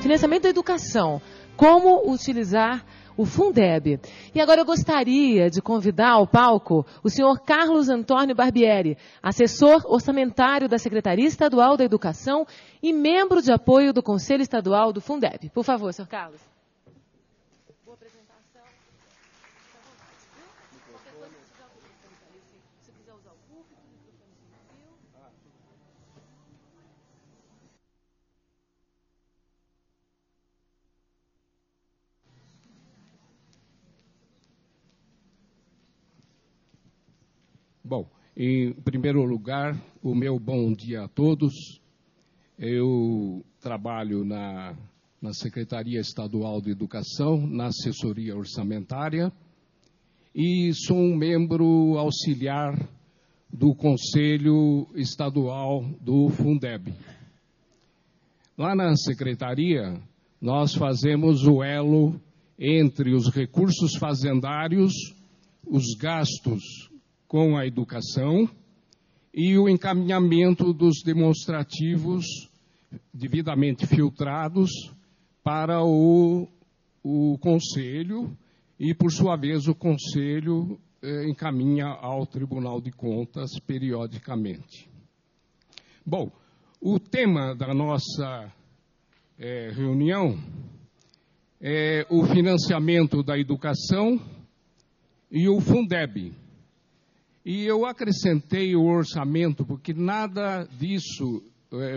Financiamento da educação. Como utilizar o Fundeb. E agora eu gostaria de convidar ao palco o senhor Carlos Antônio Barbieri, assessor orçamentário da Secretaria Estadual da Educação e membro de apoio do Conselho Estadual do Fundeb. Por favor, senhor Carlos. Boa apresentação. Qualquer coisa, se quiser usar o púlpito, o microfone sem fio. Bom, em primeiro lugar, o meu bom dia a todos. Eu trabalho na Secretaria Estadual de Educação, na assessoria orçamentária, e sou um membro auxiliar do Conselho Estadual do Fundeb. Lá na Secretaria, nós fazemos o elo entre os recursos fazendários, os gastos com a educação e o encaminhamento dos demonstrativos devidamente filtrados para o Conselho e, por sua vez, o Conselho encaminha ao Tribunal de Contas periodicamente. Bom, o tema da nossa reunião é o financiamento da educação e o Fundeb. E eu acrescentei o orçamento, porque nada disso,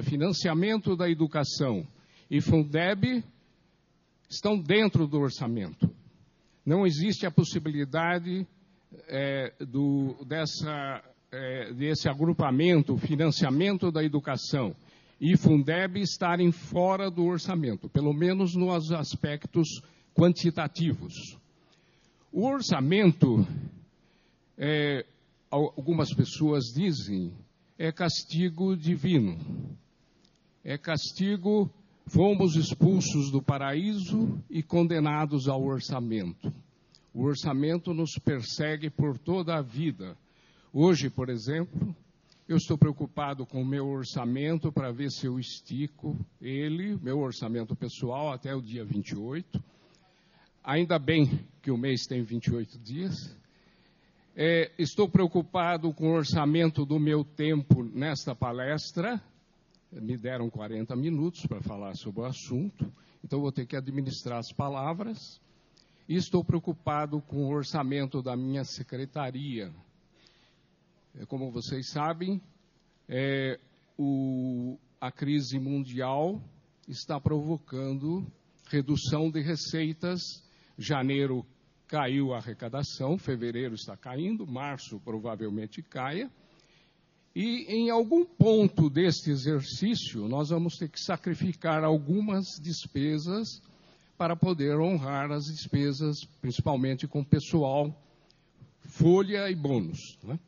financiamento da educação e Fundeb, estão dentro do orçamento. Não existe a possibilidade desse agrupamento, financiamento da educação e Fundeb estarem fora do orçamento, pelo menos nos aspectos quantitativos. O orçamento, algumas pessoas dizem, é castigo divino. É castigo, fomos expulsos do paraíso e condenados ao orçamento. O orçamento nos persegue por toda a vida. Hoje, por exemplo, eu estou preocupado com o meu orçamento para ver se eu estico ele, meu orçamento pessoal, até o dia 28. Ainda bem que o mês tem 28 dias. Estou preocupado com o orçamento do meu tempo nesta palestra. Me deram 40 minutos para falar sobre o assunto, então vou ter que administrar as palavras. E estou preocupado com o orçamento da minha secretaria. Como vocês sabem, a crise mundial está provocando redução de receitas. Janeiro caiu a arrecadação, fevereiro está caindo, março provavelmente caia. E em algum ponto deste exercício, nós vamos ter que sacrificar algumas despesas para poder honrar as despesas, principalmente com pessoal, folha e bônus, né?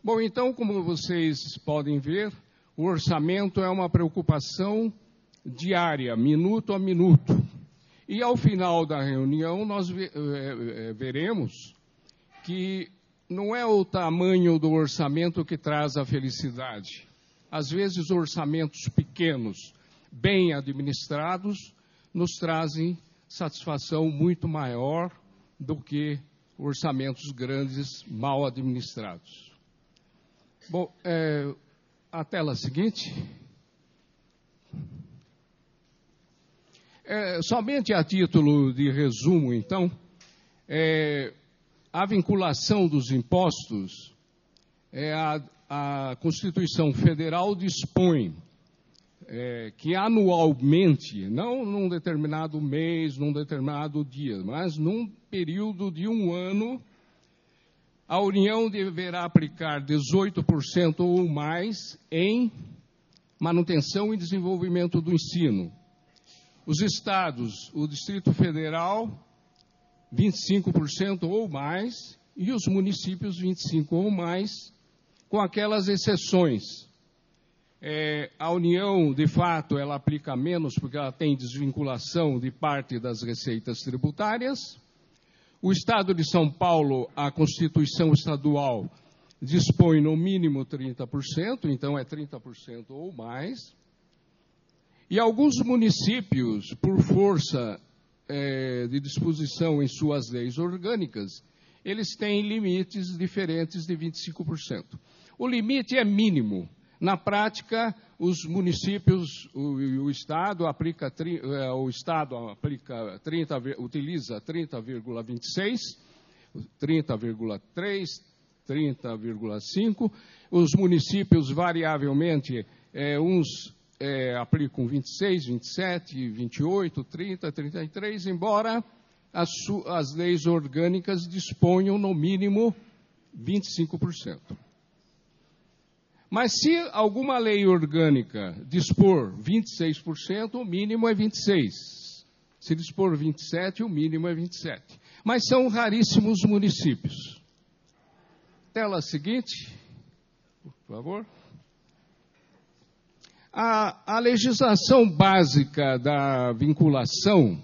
Bom, então, como vocês podem ver, o orçamento é uma preocupação diária, minuto a minuto. E ao final da reunião nós veremos que não é o tamanho do orçamento que traz a felicidade. Às vezes orçamentos pequenos, bem administrados, nos trazem satisfação muito maior do que orçamentos grandes, mal administrados. Bom, a tela seguinte. Somente a título de resumo, então, a vinculação dos impostos, a Constituição Federal dispõe que anualmente, não num determinado mês, num determinado dia, mas num período de um ano, a União deverá aplicar 18% ou mais em manutenção e desenvolvimento do ensino. Os estados, o Distrito Federal, 25% ou mais, e os municípios 25 ou mais, com aquelas exceções. A União, de fato, ela aplica menos porque ela tem desvinculação de parte das receitas tributárias. O Estado de São Paulo, a Constituição Estadual, dispõe no mínimo 30%, então é 30% ou mais. E alguns municípios, por força de disposição em suas leis orgânicas, eles têm limites diferentes de 25%. O limite é mínimo. Na prática, os municípios, o Estado aplica, utiliza 30,26, 30,3, 30,5. Os municípios, variavelmente, uns aplicam 26, 27, 28, 30, 33, embora as leis orgânicas disponham, no mínimo, 25%. Mas se alguma lei orgânica dispor 26%, o mínimo é 26%. Se dispor 27%, o mínimo é 27%. Mas são raríssimos municípios. Tela seguinte, por favor. A legislação básica da vinculação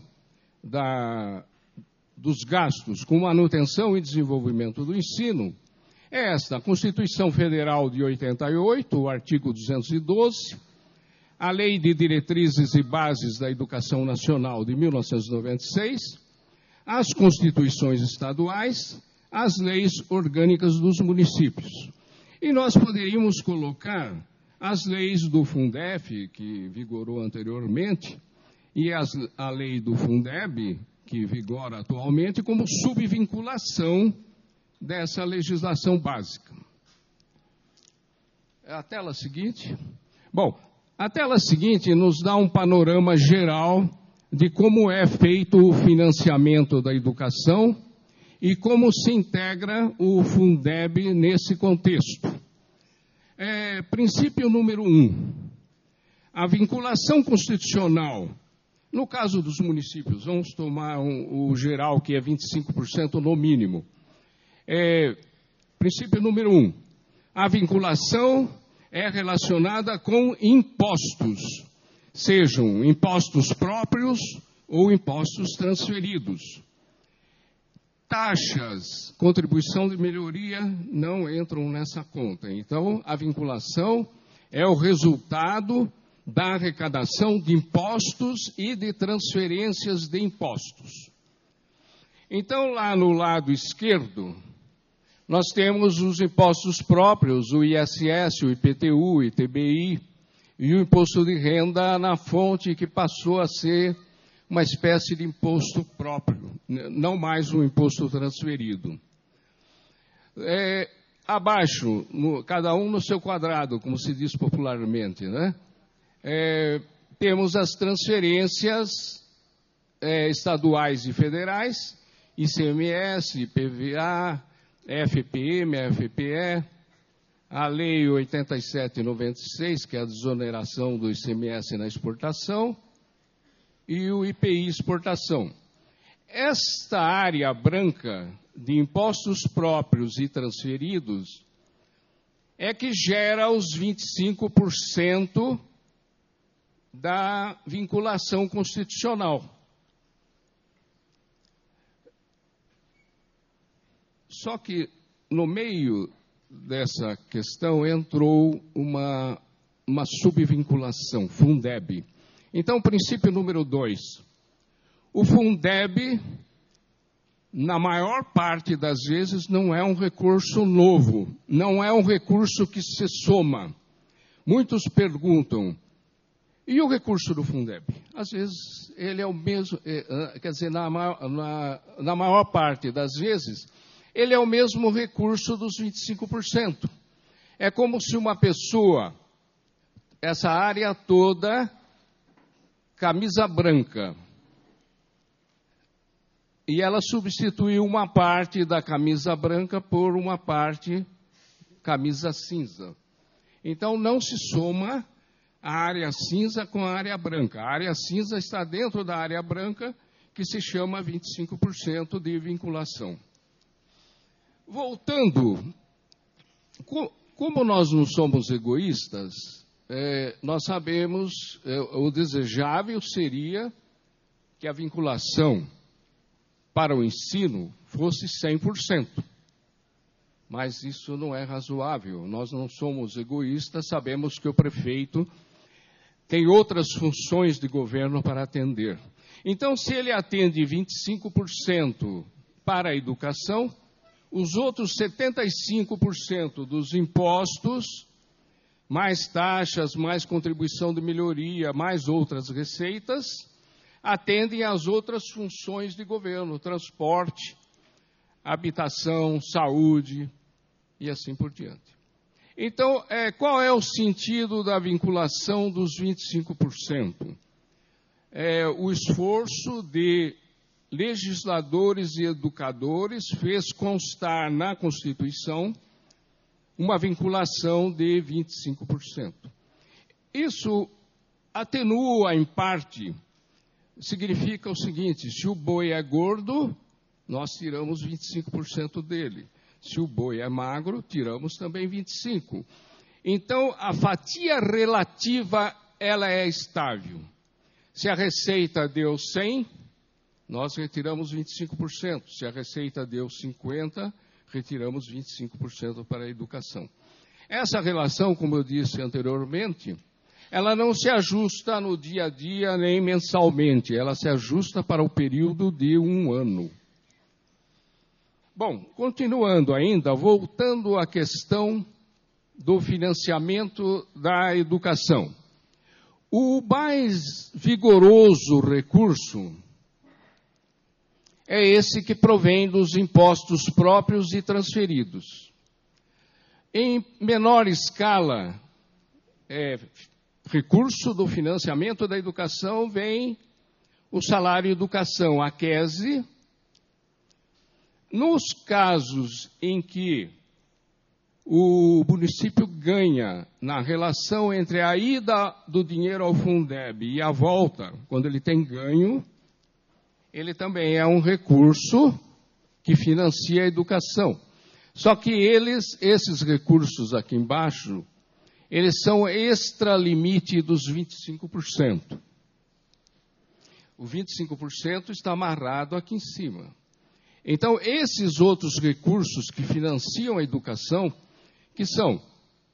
dos gastos com manutenção e desenvolvimento do ensino é esta: a Constituição Federal de 88, o artigo 212, a Lei de Diretrizes e Bases da Educação Nacional de 1996, as Constituições Estaduais, as leis orgânicas dos municípios. E nós poderíamos colocar as leis do Fundef, que vigorou anteriormente, e a lei do Fundeb, que vigora atualmente, como subvinculação dessa legislação básica. A tela seguinte. Bom, a tela seguinte nos dá um panorama geral de como é feito o financiamento da educação e como se integra o Fundeb nesse contexto. Princípio número 1. A vinculação constitucional, no caso dos municípios, vamos tomar o geral, que é 25% no mínimo. Princípio número 1. A vinculação é relacionada com impostos, sejam impostos próprios ou impostos transferidos. Taxas, contribuição de melhoria não entram nessa conta. Então, a vinculação é o resultado da arrecadação de impostos e de transferências de impostos. Então, lá no lado esquerdo, nós temos os impostos próprios, o ISS, o IPTU, o ITBI e o imposto de renda na fonte, que passou a ser uma espécie de imposto próprio, não mais um imposto transferido. Abaixo, cada um no seu quadrado, como se diz popularmente, né? Temos as transferências estaduais e federais, ICMS, IPVA, FPM, FPE, a Lei 87/96, que é a desoneração do ICMS na exportação, e o IPI exportação. Esta área branca de impostos próprios e transferidos é que gera os 25% da vinculação constitucional. Só que no meio dessa questão entrou uma subvinculação, Fundeb. Então, princípio número 2. O Fundeb, na maior parte das vezes, não é um recurso novo, não é um recurso que se soma. Muitos perguntam, e o recurso do Fundeb? Às vezes, ele é o mesmo, quer dizer, na maior parte das vezes, ele é o mesmo recurso dos 25%. É como se uma pessoa, essa área toda, camisa branca, e ela substituiu uma parte da camisa branca por uma parte camisa cinza. Então, não se soma a área cinza com a área branca. A área cinza está dentro da área branca, que se chama 25% de vinculação. Voltando, como nós não somos egoístas, nós sabemos, o desejável seria que a vinculação para o ensino fosse 100%. Mas isso não é razoável. Nós não somos egoístas, sabemos que o prefeito tem outras funções de governo para atender. Então, se ele atende 25% para a educação, os outros 75% dos impostos, mais taxas, mais contribuição de melhoria, mais outras receitas, atendem às outras funções de governo, transporte, habitação, saúde e assim por diante. Então, qual é o sentido da vinculação dos 25%? O esforço de legisladores e educadores fez constar na Constituição uma vinculação de 25%. Isso atenua, em parte, significa o seguinte: se o boi é gordo, nós tiramos 25% dele. Se o boi é magro, tiramos também 25%. Então, a fatia relativa, ela é estável. Se a receita deu 100, nós retiramos 25%. Se a receita deu 50, retiramos 25% para a educação. Essa relação, como eu disse anteriormente, ela não se ajusta no dia a dia nem mensalmente, ela se ajusta para o período de 1 ano. Bom, continuando ainda, voltando à questão do financiamento da educação. O mais vigoroso recurso é esse que provém dos impostos próprios e transferidos. Em menor escala, recurso do financiamento da educação vem o salário educação, a QESE. Nos casos em que o município ganha na relação entre a ida do dinheiro ao Fundeb e a volta, quando ele tem ganho, ele também é um recurso que financia a educação. Só que esses recursos aqui embaixo, eles são extralimite dos 25%. O 25% está amarrado aqui em cima. Então, esses outros recursos que financiam a educação, que são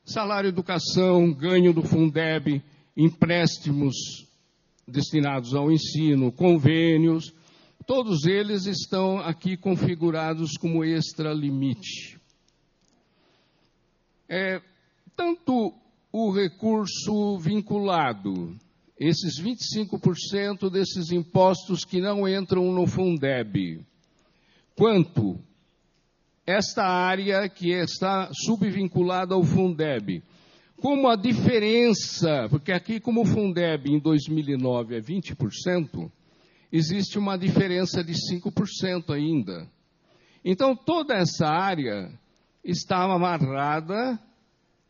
salário educação, ganho do Fundeb, empréstimos destinados ao ensino, convênios, todos eles estão aqui configurados como extralimite. Tanto o recurso vinculado, esses 25% desses impostos que não entram no Fundeb, quanto esta área que está subvinculada ao Fundeb, como a diferença, porque aqui como o Fundeb em 2009 é 20%, existe uma diferença de 5% ainda. Então, toda essa área está amarrada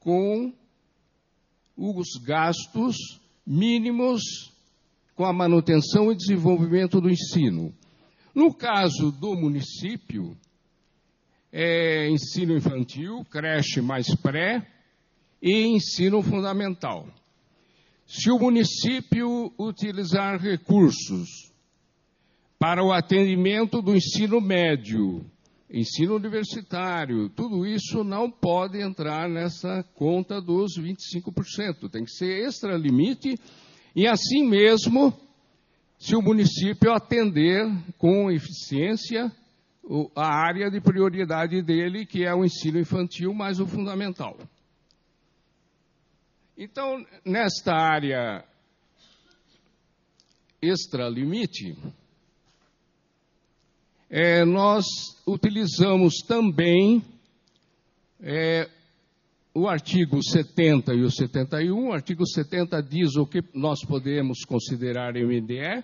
com os gastos mínimos com a manutenção e desenvolvimento do ensino. No caso do município, ensino infantil, creche mais pré e ensino fundamental. Se o município utilizar recursos para o atendimento do ensino médio, ensino universitário, tudo isso não pode entrar nessa conta dos 25%. Tem que ser extralimite e, assim mesmo, se o município atender com eficiência a área de prioridade dele, que é o ensino infantil mais o fundamental. Então, nesta área extralimite, nós utilizamos também o artigo 70 e o 71. O artigo 70 diz o que nós podemos considerar MDE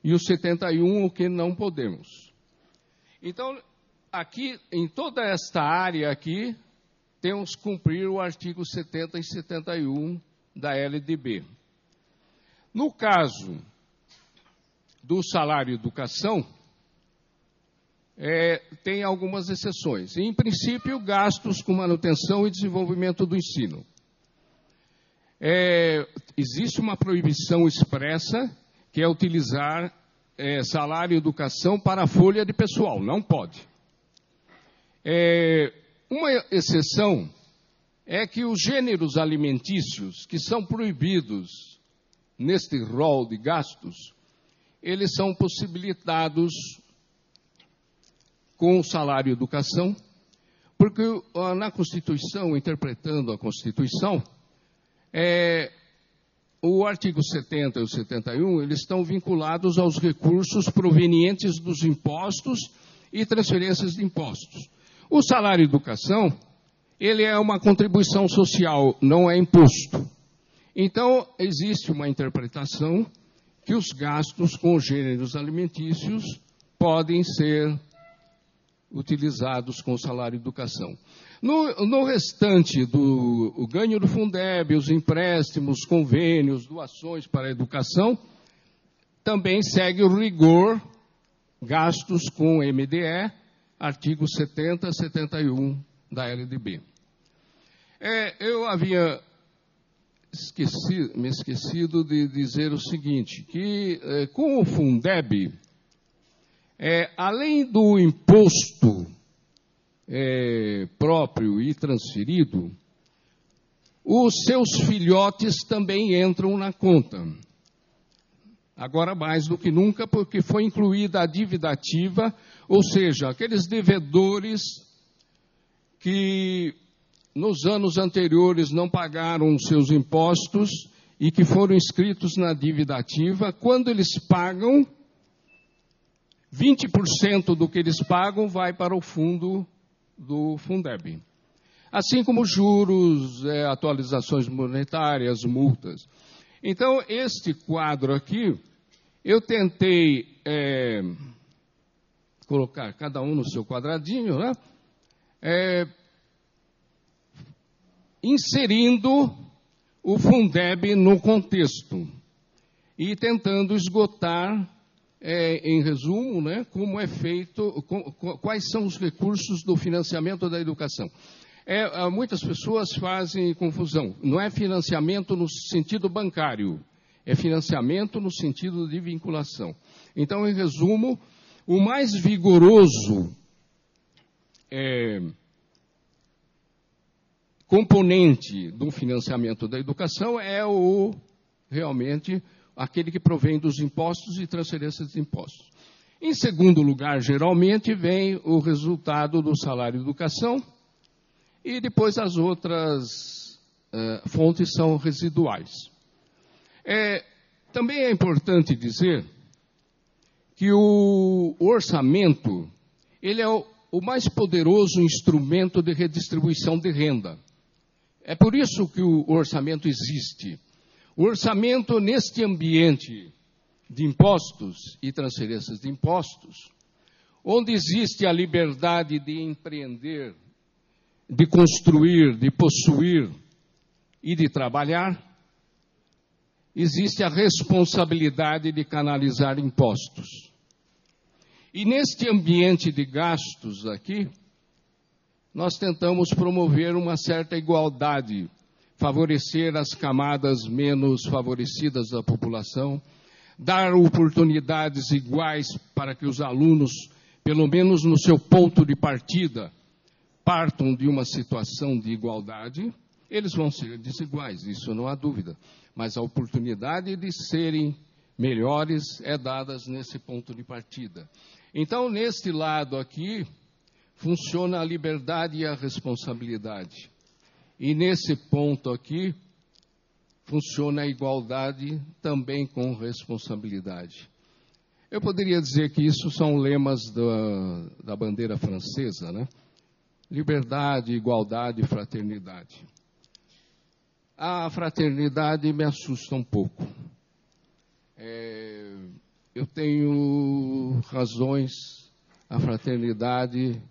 e o 71 o que não podemos. Então, aqui, em toda esta área aqui, temos que cumprir o artigo 70 e 71 da LDB. No caso do salário educação, tem algumas exceções. Em princípio, gastos com manutenção e desenvolvimento do ensino. Existe uma proibição expressa, que é utilizar salário e educação para a folha de pessoal. Não pode. Uma exceção é que os gêneros alimentícios que são proibidos neste rol de gastos, eles são possibilitados com o salário e educação, porque na Constituição, interpretando a Constituição, o artigo 70 e o 71, eles estão vinculados aos recursos provenientes dos impostos e transferências de impostos. O salário e educação, ele é uma contribuição social, não é imposto. Então, existe uma interpretação que os gastos com gêneros alimentícios podem ser utilizados com o salário e educação. No restante o ganho do Fundeb, os empréstimos, convênios, doações para a educação, também segue o rigor, gastos com MDE, artigos 70 e 71 da LDB. Eu havia me esquecido de dizer o seguinte, que com o Fundeb, além do imposto próprio e transferido, os seus filhotes também entram na conta. Agora mais do que nunca, porque foi incluída a dívida ativa, ou seja, aqueles devedores que nos anos anteriores não pagaram os seus impostos e que foram inscritos na dívida ativa, quando eles pagam, 20% do que eles pagam vai para o fundo do Fundeb. Assim como juros, atualizações monetárias, multas. Então, este quadro aqui, eu tentei colocar cada um no seu quadradinho, né? Inserindo o Fundeb no contexto e tentando esgotar, em resumo, né, como é feito, quais são os recursos do financiamento da educação. Muitas pessoas fazem confusão. Não é financiamento no sentido bancário, é financiamento no sentido de vinculação. Então, em resumo, o mais vigoroso componente do financiamento da educação é realmente aquele que provém dos impostos e transferências de impostos. Em segundo lugar, geralmente, vem o resultado do salário e educação, e depois as outras fontes são residuais. Também é importante dizer que o orçamento, ele é o mais poderoso instrumento de redistribuição de renda. É por isso que o orçamento existe. O orçamento, neste ambiente de impostos e transferências de impostos, onde existe a liberdade de empreender, de construir, de possuir e de trabalhar, existe a responsabilidade de canalizar impostos. E neste ambiente de gastos aqui, nós tentamos promover uma certa igualdade, favorecer as camadas menos favorecidas da população, dar oportunidades iguais para que os alunos, pelo menos no seu ponto de partida, partam de uma situação de igualdade. Eles vão ser desiguais, isso não há dúvida, mas a oportunidade de serem melhores é dada nesse ponto de partida. Então, neste lado aqui, funciona a liberdade e a responsabilidade. E nesse ponto aqui, funciona a igualdade também com responsabilidade. Eu poderia dizer que isso são lemas da bandeira francesa, né? Liberdade, igualdade e fraternidade. A fraternidade me assusta um pouco. Eu tenho razões, a fraternidade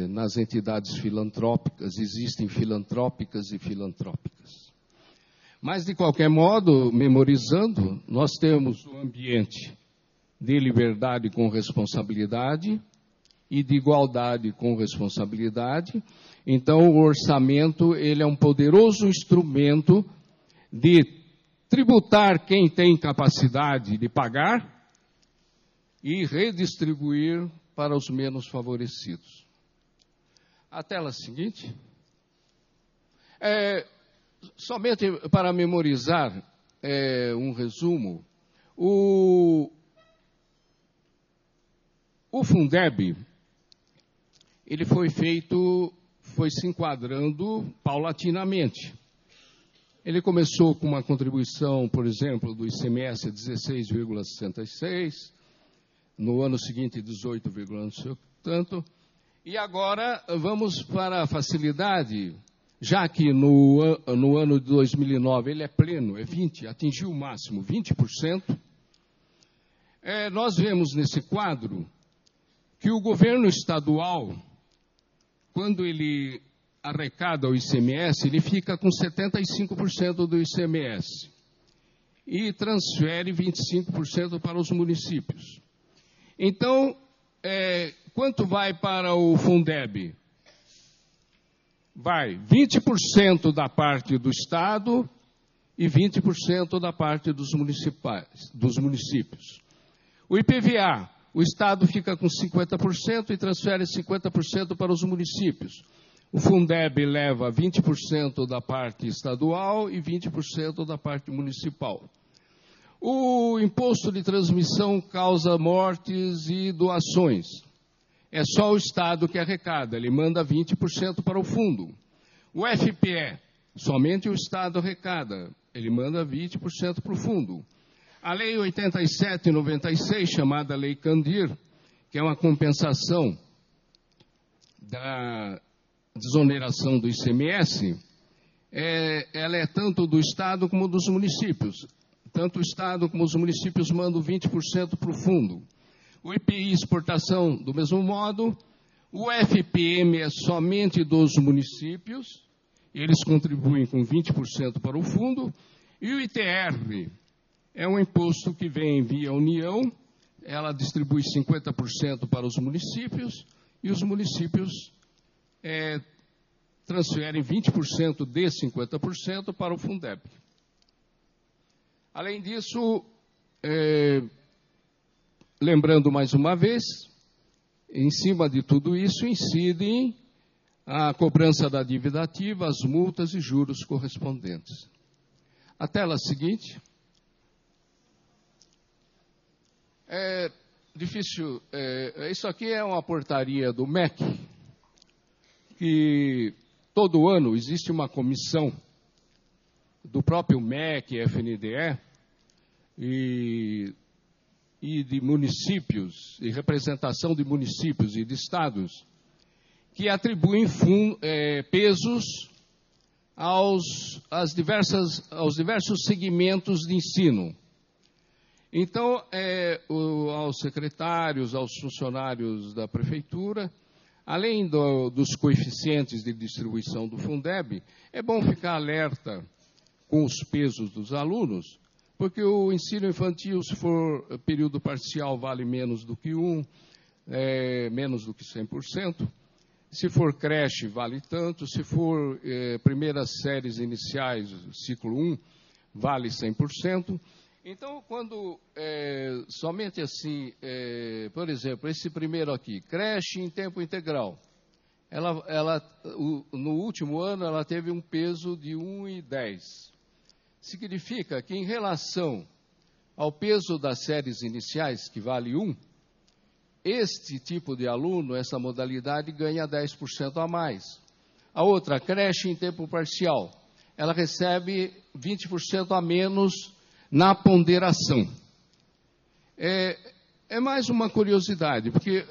nas entidades filantrópicas, existem filantrópicas e filantrópicas. Mas, de qualquer modo, memorizando, nós temos o ambiente de liberdade com responsabilidade e de igualdade com responsabilidade. Então, o orçamento ele é um poderoso instrumento de tributar quem tem capacidade de pagar e redistribuir para os menos favorecidos. A tela seguinte. Somente para memorizar um resumo, o Fundeb, ele foi se enquadrando paulatinamente. Ele começou com uma contribuição, por exemplo, do ICMS 16,66, no ano seguinte 18, não sei tanto, e agora vamos para a facilidade, já que no ano de 2009 ele é pleno, é 20%, atingiu o máximo 20%, nós vemos nesse quadro que o governo estadual, quando ele arrecada o ICMS, ele fica com 75% do ICMS e transfere 25% para os municípios. Então, quanto vai para o Fundeb? Vai 20% da parte do Estado e 20% da parte dos municípios. O IPVA, o Estado fica com 50% e transfere 50% para os municípios. O Fundeb leva 20% da parte estadual e 20% da parte municipal. O imposto de transmissão causa mortes e doações. É só o Estado que arrecada, ele manda 20% para o fundo. O FPE, somente o Estado arrecada, ele manda 20% para o fundo. A Lei 87/96, chamada Lei Candir, que é uma compensação da desoneração do ICMS, ela é tanto do Estado como dos municípios. Tanto o Estado como os municípios mandam 20% para o fundo. O IPI exportação, do mesmo modo. O FPM é somente dos municípios, eles contribuem com 20% para o fundo. E o ITR é um imposto que vem via União, ela distribui 50% para os municípios, e os municípios transferem 20% de 50% para o Fundeb. Além disso, lembrando mais uma vez, em cima de tudo isso incidem a cobrança da dívida ativa, as multas e juros correspondentes. A tela seguinte. Difícil. Isso aqui é uma portaria do MEC, que todo ano existe uma comissão do próprio MEC, FNDE, e de municípios, e representação de municípios e de estados, que atribuem pesos aos diversos segmentos de ensino. Então, aos secretários, aos funcionários da prefeitura, além dos coeficientes de distribuição do Fundeb, é bom ficar alerta com os pesos dos alunos, porque o ensino infantil, se for período parcial, vale menos do que menos do que 100%. Se for creche, vale tanto. Se for primeiras séries iniciais, ciclo 1, vale 100%. Então, quando somente assim, por exemplo, esse primeiro aqui, creche em tempo integral, no último ano ela teve um peso de 1,10. Significa que, em relação ao peso das séries iniciais, que vale 1, este tipo de aluno, essa modalidade, ganha 10% a mais. A outra, creche em tempo parcial, ela recebe 20% a menos na ponderação. É mais uma curiosidade, porque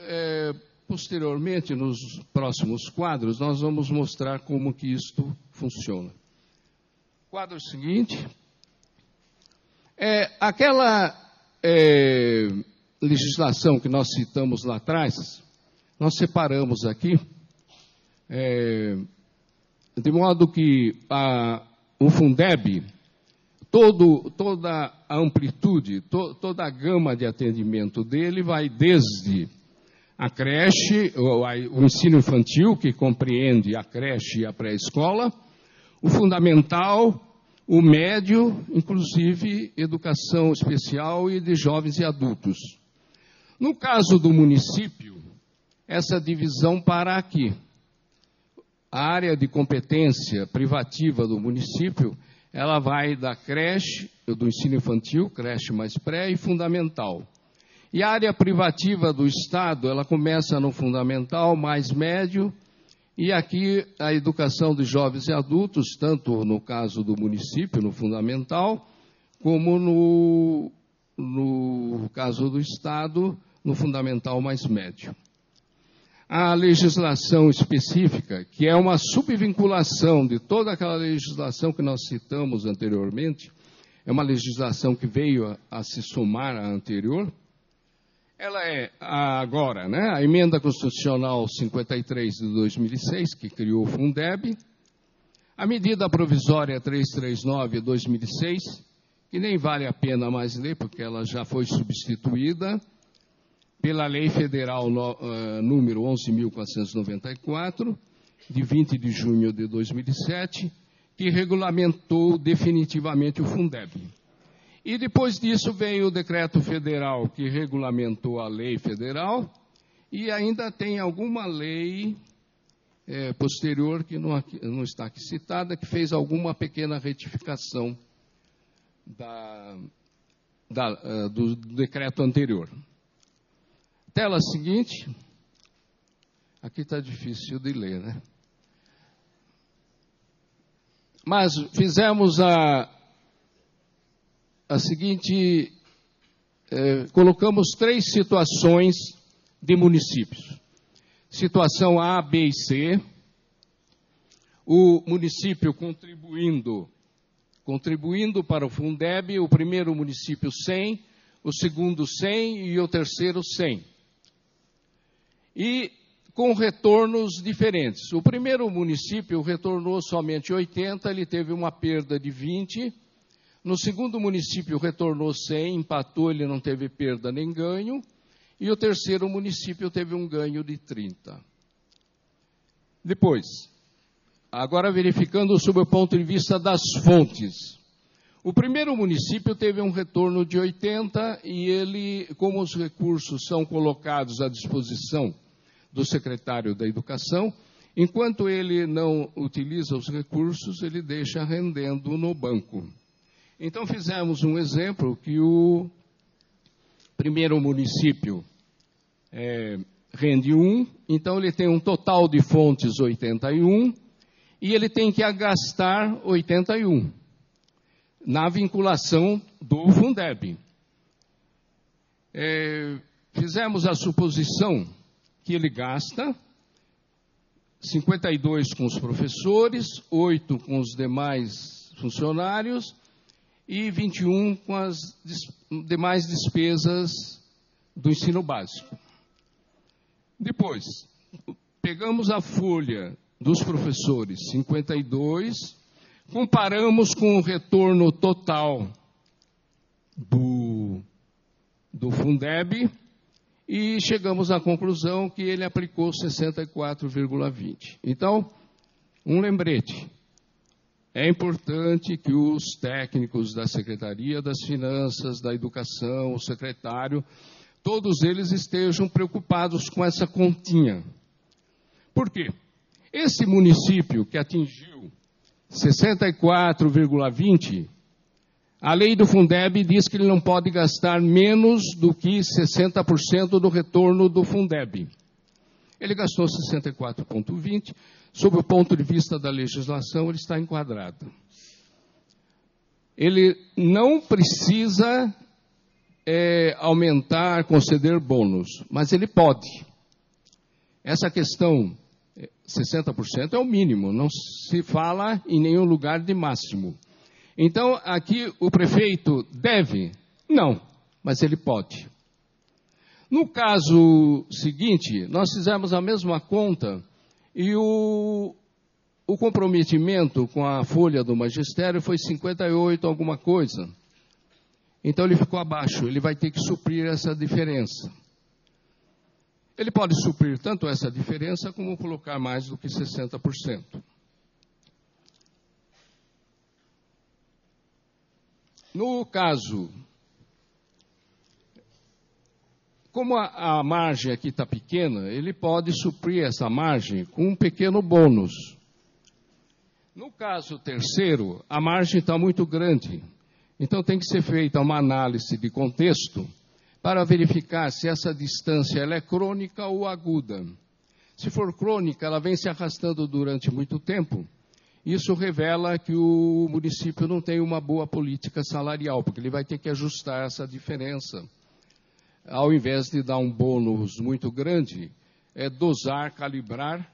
posteriormente, nos próximos quadros, nós vamos mostrar como que isto funciona. Quadro seguinte. Aquela legislação que nós citamos lá atrás, nós separamos aqui, de modo que o Fundeb, toda a amplitude, toda a gama de atendimento dele vai desde a creche, o ensino infantil, que compreende a creche e a pré-escola, o fundamental, o médio, inclusive educação especial e de jovens e adultos. No caso do município, essa divisão para aqui. A área de competência privativa do município, ela vai da creche, do ensino infantil, creche mais pré e fundamental. E a área privativa do Estado, ela começa no fundamental, mais médio, e aqui a educação de jovens e adultos, tanto no caso do município, no fundamental, como no caso do Estado, no fundamental mais médio. A legislação específica, que é uma subvinculação de toda aquela legislação que nós citamos anteriormente, é uma legislação que veio a se somar à anterior. Ela é agora, né, a emenda constitucional 53 de 2006, que criou o Fundeb, a medida provisória 339 de 2006, que nem vale a pena mais ler, porque ela já foi substituída pela Lei Federal número 11.494, de 20 de junho de 2007, que regulamentou definitivamente o Fundeb. E depois disso veio o decreto federal que regulamentou a lei federal e ainda tem alguma lei posterior que não está aqui citada, que fez alguma pequena retificação do decreto anterior. Tela seguinte. Aqui está difícil de ler, né? Mas fizemos a seguinte, colocamos 3 situações de municípios. Situação A, B e C. O município contribuindo para o Fundeb, o primeiro município 100, o segundo 100 e o terceiro 100. E com retornos diferentes. O primeiro município retornou somente 80, ele teve uma perda de 20. No segundo município retornou 100, empatou, ele não teve perda nem ganho. E o terceiro município teve um ganho de 30. Depois, agora verificando sob o ponto de vista das fontes. O primeiro município teve um retorno de 80 e ele, como os recursos são colocados à disposição do secretário da Educação, enquanto ele não utiliza os recursos, ele deixa rendendo no banco. Então, fizemos um exemplo que o primeiro município rende 1, então ele tem um total de fontes 81 e ele tem que gastar 81 na vinculação do Fundeb. Fizemos a suposição que ele gasta 52 com os professores, 8 com os demais funcionários e 21 com as demais despesas do ensino básico. Depois, pegamos a folha dos professores, 52, comparamos com o retorno total do Fundeb e chegamos à conclusão que ele aplicou 64,20. Então, um lembrete. É importante que os técnicos da Secretaria das Finanças, da Educação, o secretário, todos eles estejam preocupados com essa continha. Por quê? Esse município que atingiu 64,20, a lei do Fundeb diz que ele não pode gastar menos do que 60% do retorno do Fundeb. Ele gastou 64,20, sob o ponto de vista da legislação, ele está enquadrado. Ele não precisa aumentar, conceder bônus, mas ele pode. Essa questão, 60% é o mínimo, não se fala em nenhum lugar de máximo. Então, aqui o prefeito deve? Não, mas ele pode. No caso seguinte, nós fizemos a mesma conta e o comprometimento com a folha do magistério foi 58 alguma coisa. Então ele ficou abaixo, ele vai ter que suprir essa diferença. ele pode suprir tanto essa diferença como colocar mais do que 60%. No caso, como a margem aqui está pequena, ele pode suprir essa margem com um pequeno bônus. No caso terceiro, a margem está muito grande. Então tem que ser feita uma análise de contexto para verificar se essa distância ela é crônica ou aguda. Se for crônica, ela vem se arrastando durante muito tempo. Isso revela que o município não tem uma boa política salarial, porque ele vai ter que ajustar essa diferença. Ao invés de dar um bônus muito grande, dosar, calibrar,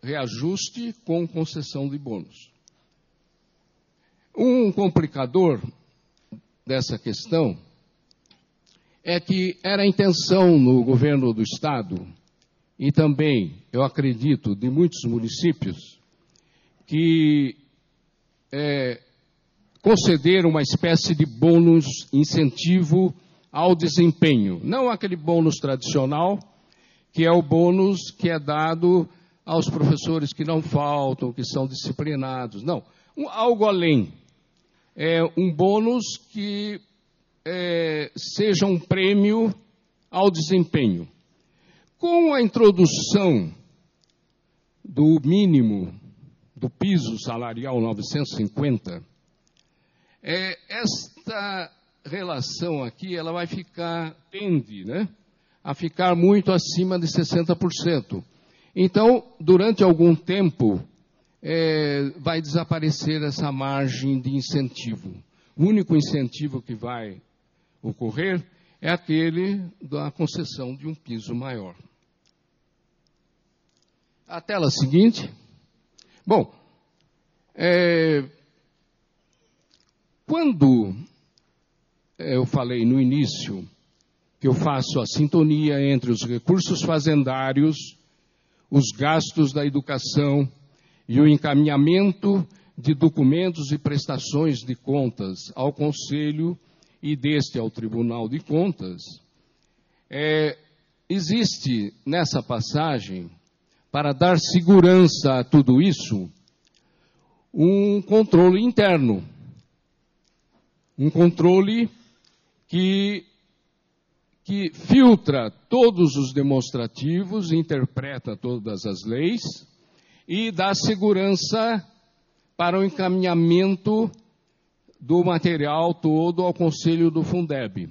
reajuste com concessão de bônus. Um complicador dessa questão é que era a intenção no governo do Estado, e também, eu acredito, de muitos municípios, que conceder uma espécie de bônus incentivo ao desempenho. Não aquele bônus tradicional, que é o bônus que é dado aos professores que não faltam, que são disciplinados. Não, algo além. Um bônus que seja um prêmio ao desempenho. Com a introdução do mínimo, do piso salarial 950, esta relação aqui, ela vai ficar, tende, né, a ficar muito acima de 60%. Então, durante algum tempo, vai desaparecer essa margem de incentivo. O único incentivo que vai ocorrer é aquele da concessão de um piso maior. A tela seguinte. Bom, quando eu falei no início que eu faço a sintonia entre os recursos fazendários, os gastos da educação e o encaminhamento de documentos e prestações de contas ao Conselho e deste ao Tribunal de Contas, existe nessa passagem, para dar segurança a tudo isso, um controle interno. Um controle que filtra todos os demonstrativos, interpreta todas as leis e dá segurança para o encaminhamento do material todo ao Conselho do Fundeb.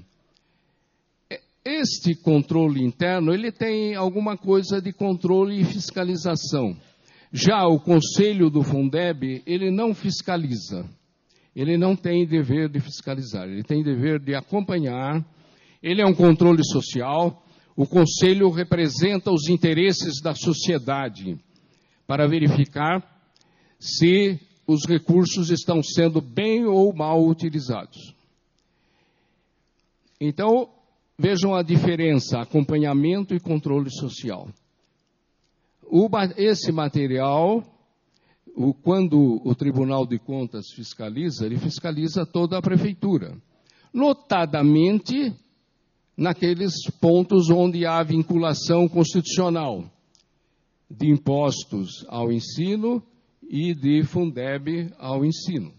Este controle interno, ele tem alguma coisa de controle e fiscalização. Já o Conselho do Fundeb, ele não fiscaliza. Ele não tem dever de fiscalizar, ele tem dever de acompanhar. Ele é um controle social. O Conselho representa os interesses da sociedade para verificar se os recursos estão sendo bem ou mal utilizados. Então, vejam a diferença, acompanhamento e controle social. Esse material, quando o Tribunal de Contas fiscaliza, ele fiscaliza toda a prefeitura. Notadamente, naqueles pontos onde há vinculação constitucional de impostos ao ensino e de Fundeb ao ensino.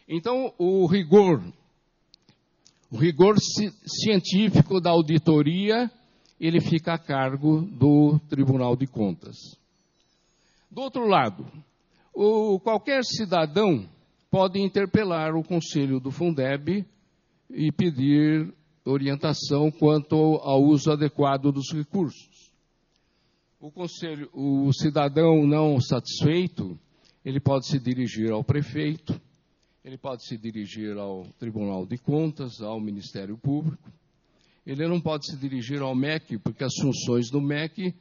Então, o rigor científico da auditoria, ele fica a cargo do Tribunal de Contas. Do outro lado, qualquer cidadão pode interpelar o Conselho do Fundeb e pedir orientação quanto ao uso adequado dos recursos. O cidadão não satisfeito, ele pode se dirigir ao prefeito, ele pode se dirigir ao Tribunal de Contas, ao Ministério Público. Ele não pode se dirigir ao MEC, porque as funções do MEC,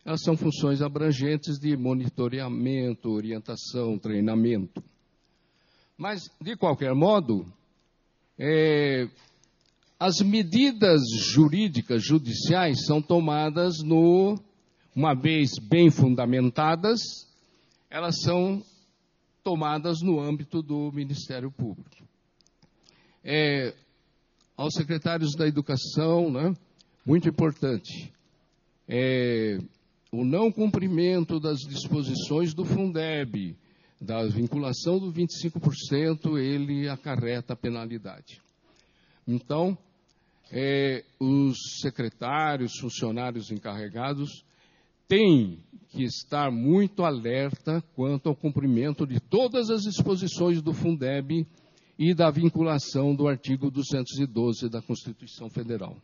elas são funções abrangentes de monitoramento, orientação, treinamento. Mas, de qualquer modo, as medidas jurídicas, judiciais, são tomadas uma vez bem fundamentadas, elas são tomadas no âmbito do Ministério Público. Aos secretários da Educação, né, muito importante, o não cumprimento das disposições do Fundeb, da vinculação do 25%, ele acarreta penalidade. Então, os secretários, funcionários encarregados têm que estar muito alerta quanto ao cumprimento de todas as disposições do Fundeb e da vinculação do artigo 212 da Constituição Federal.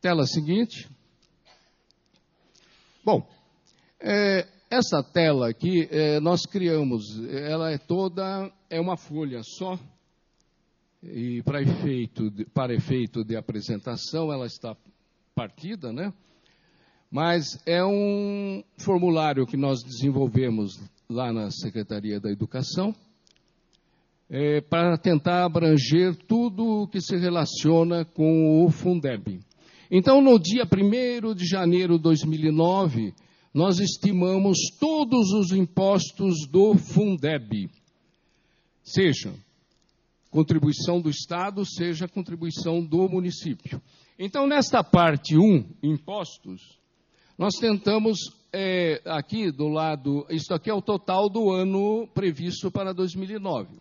Tela seguinte. Bom, essa tela aqui, nós criamos, ela é uma folha só, e para efeito de apresentação, ela está partida, né? Mas é um formulário que nós desenvolvemos lá na Secretaria da Educação, para tentar abranger tudo o que se relaciona com o Fundeb. Então, no dia 1º de janeiro de 2009, nós estimamos todos os impostos do Fundeb, seja contribuição do Estado, seja contribuição do município. Então, nesta parte 1, impostos, nós tentamos, aqui do lado, isso aqui é o total do ano previsto para 2009.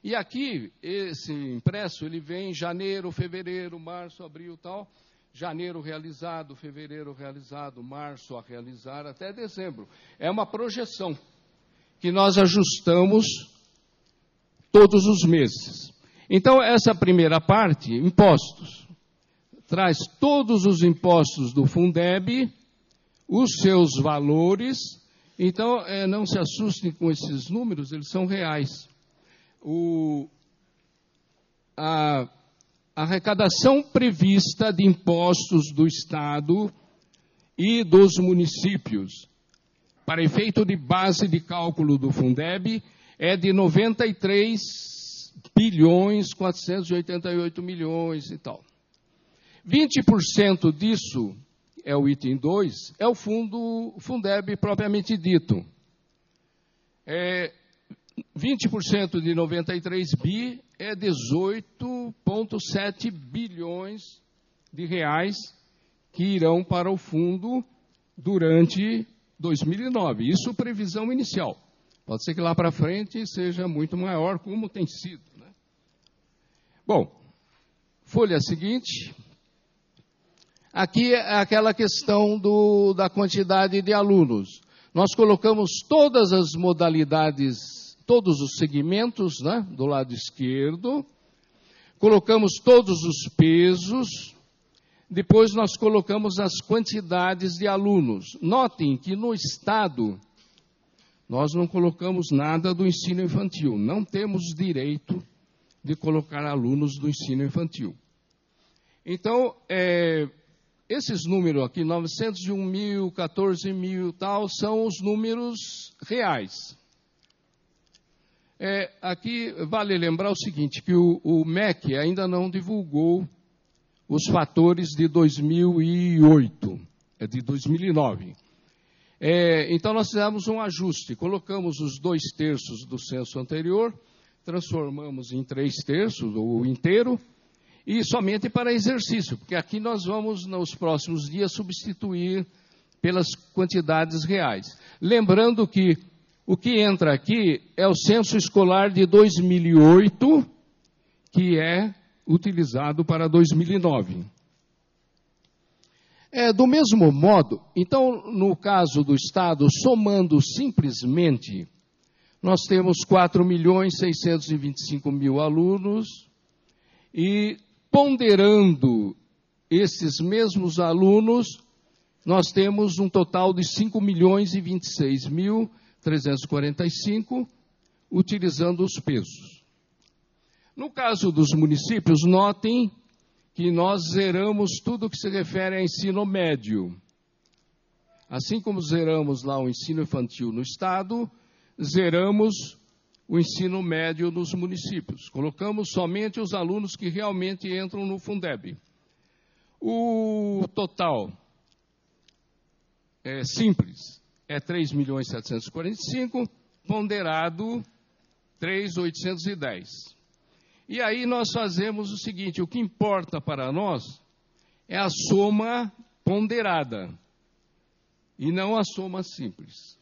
E aqui, esse impresso, ele vem em janeiro, fevereiro, março, abril e tal. Janeiro realizado, fevereiro realizado, março a realizar, até dezembro. É uma projeção que nós ajustamos todos os meses. Então, essa primeira parte, impostos, traz todos os impostos do Fundeb, os seus valores. Então, não se assustem com esses números, eles são reais. A arrecadação prevista de impostos do Estado e dos municípios, para efeito de base de cálculo do Fundeb, é de 93.488 milhões e tal. 20% disso, é o item 2, é o Fundeb propriamente dito. 20% de 93 bi é 18,7 bilhões de reais que irão para o fundo durante 2009. Isso previsão inicial. Pode ser que lá para frente seja muito maior, como tem sido, né? Bom, folha seguinte. Aqui é aquela questão da quantidade de alunos. Nós colocamos todas as modalidades, todos os segmentos, né, do lado esquerdo, colocamos todos os pesos, depois nós colocamos as quantidades de alunos. Notem que no Estado, nós não colocamos nada do ensino infantil, não temos direito de colocar alunos do ensino infantil. Então, esses números aqui, 901 mil, 14 mil, tal, são os números reais. Aqui vale lembrar o seguinte, que o MEC ainda não divulgou os fatores de 2008, de 2009. Então, nós fizemos um ajuste, colocamos os 2/3 do censo anterior, transformamos em 3/3, o inteiro, e somente para exercício, porque aqui nós vamos, nos próximos dias, substituir pelas quantidades reais. Lembrando que o que entra aqui é o censo escolar de 2008, que é utilizado para 2009. Do mesmo modo, então, no caso do Estado, somando simplesmente, nós temos 4.625.000 alunos e, ponderando esses mesmos alunos, nós temos um total de 5.026.345, utilizando os pesos. No caso dos municípios, notem que nós zeramos tudo que se refere a ensino médio. Assim como zeramos lá o ensino infantil no Estado, zeramos o ensino médio nos municípios. Colocamos somente os alunos que realmente entram no Fundeb. O total é simples, é 3.745.000, ponderado 3.810. E aí nós fazemos o seguinte, o que importa para nós é a soma ponderada. e não a soma simples.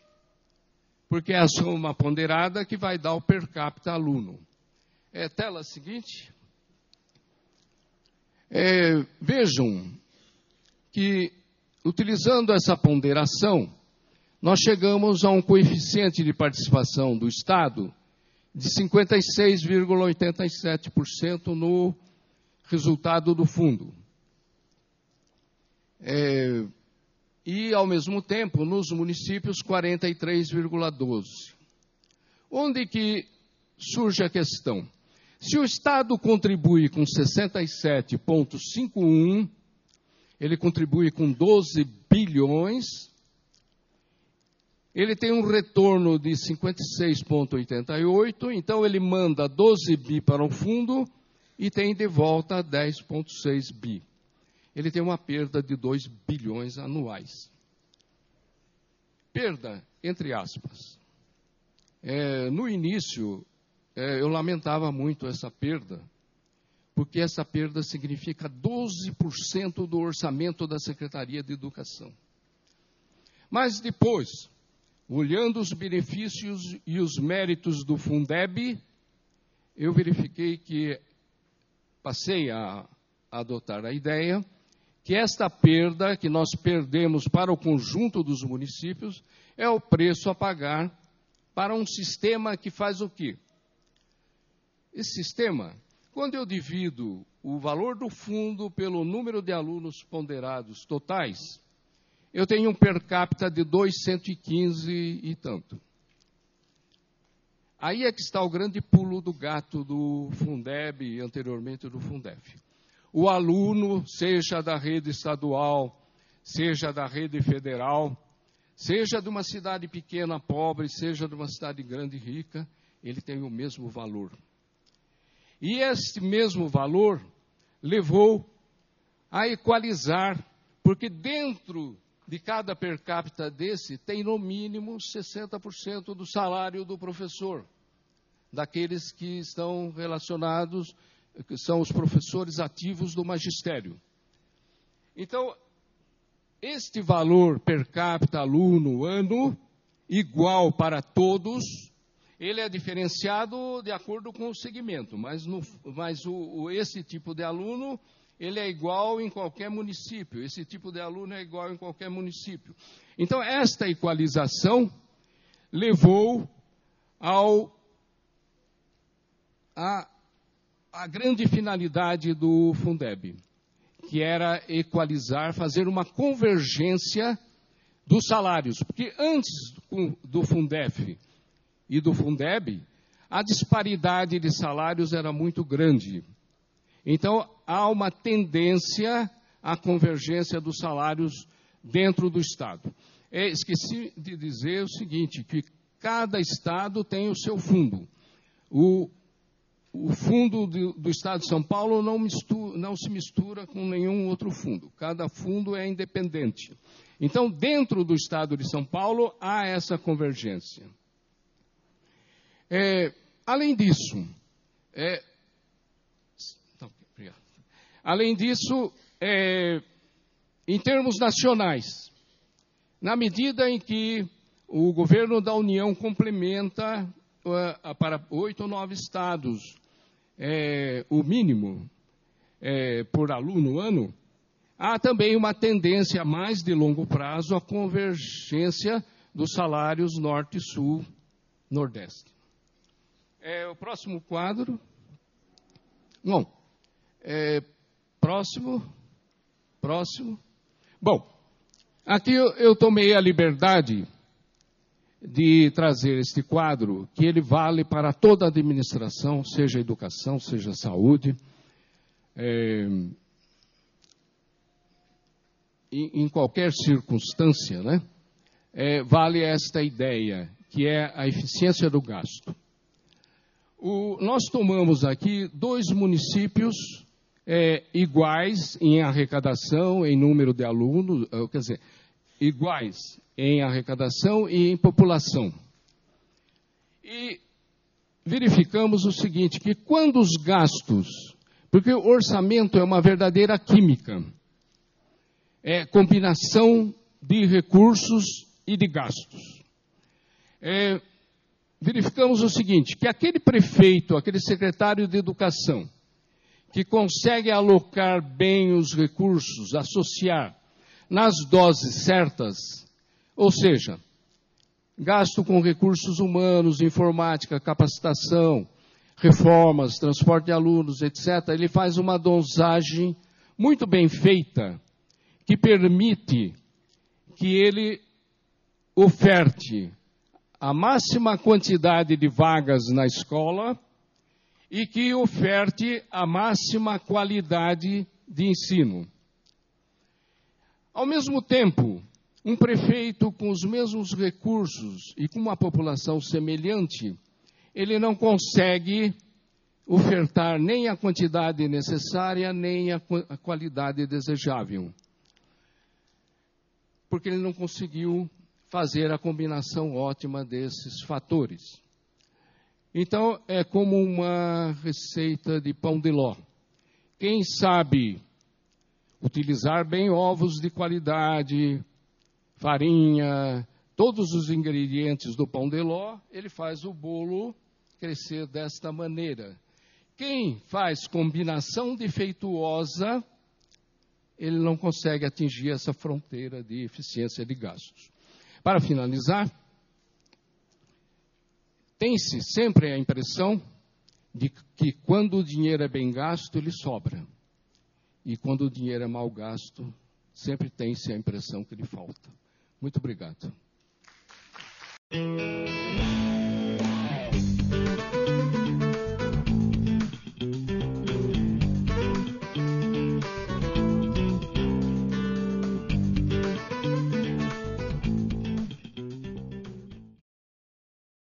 Porque é a soma ponderada que vai dar o per capita aluno. Tela seguinte. Vejam que, utilizando essa ponderação, nós chegamos a um coeficiente de participação do Estado de 56,87% no resultado do fundo. E, ao mesmo tempo, nos municípios, 43,12%. Onde que surge a questão? Se o Estado contribui com 67,51%, ele contribui com 12 bilhões, ele tem um retorno de 56,88%, então ele manda 12 bi para o fundo e tem de volta 10,6 bi. Ele tem uma perda de 2 bilhões anuais. Perda, entre aspas. No início, eu lamentava muito essa perda, porque essa perda significa 12% do orçamento da Secretaria de Educação. Mas depois, olhando os benefícios e os méritos do Fundeb, eu verifiquei que passei a adotar a ideia que esta perda que nós perdemos para o conjunto dos municípios é o preço a pagar para um sistema que faz o quê? Esse sistema, quando eu divido o valor do fundo pelo número de alunos ponderados totais, eu tenho um per capita de 215 e tanto. Aí é que está o grande pulo do gato do Fundeb e anteriormente do Fundef. O aluno, seja da rede estadual, seja da rede federal, seja de uma cidade pequena, pobre, seja de uma cidade grande, rica, ele tem o mesmo valor. E esse mesmo valor levou a equalizar, porque dentro de cada per capita desse tem no mínimo 60% do salário do professor, daqueles que estão relacionados, que são os professores ativos do magistério. Então, este valor per capita aluno ano, igual para todos, ele é diferenciado de acordo com o segmento, mas esse tipo de aluno, ele é igual em qualquer município, esse tipo de aluno é igual em qualquer município. Então, esta equalização levou a grande finalidade do Fundeb, que era equalizar, fazer uma convergência dos salários. Porque antes do Fundef e do Fundeb, a disparidade de salários era muito grande. Então, há uma tendência à convergência dos salários dentro do Estado. Esqueci de dizer o seguinte, que cada Estado tem o seu fundo. O fundo do Estado de São Paulo não se mistura com nenhum outro fundo. Cada fundo é independente. Então, dentro do Estado de São Paulo, há essa convergência. Além disso, em termos nacionais, na medida em que o governo da União complementa para 8 ou 9 estados o mínimo por aluno ano, há também uma tendência mais de longo prazo à convergência dos salários norte, sul, nordeste. O próximo quadro. Não. Próximo. Bom, aqui eu tomei a liberdade de trazer este quadro, que ele vale para toda a administração, seja educação, seja saúde, em qualquer circunstância, né? Vale esta ideia, que é a eficiência do gasto. Nós tomamos aqui 2 municípios iguais em arrecadação, em número de alunos, quer dizer, iguais em arrecadação e em população. E verificamos o seguinte, que quando os gastos, porque o orçamento é uma verdadeira química, é combinação de recursos e de gastos. Verificamos o seguinte, que aquele prefeito, aquele secretário de educação, que consegue alocar bem os recursos, associar nas doses certas, ou seja, gasto com recursos humanos, informática, capacitação, reformas, transporte de alunos, etc., ele faz uma dosagem muito bem feita, que permite que ele oferte a máxima quantidade de vagas na escola e que oferte a máxima qualidade de ensino. Ao mesmo tempo, um prefeito com os mesmos recursos e com uma população semelhante, ele não consegue ofertar nem a quantidade necessária, nem a qualidade desejável. Porque ele não conseguiu fazer a combinação ótima desses fatores. Então, é como uma receita de pão de ló. Quem sabe utilizar bem ovos de qualidade, farinha, todos os ingredientes do pão de ló, ele faz o bolo crescer desta maneira. Quem faz combinação defeituosa, ele não consegue atingir essa fronteira de eficiência de gastos. Para finalizar, tem-se sempre a impressão de que quando o dinheiro é bem gasto, ele sobra. E quando o dinheiro é mal gasto, sempre tem-se a impressão que lhe falta. Muito obrigado.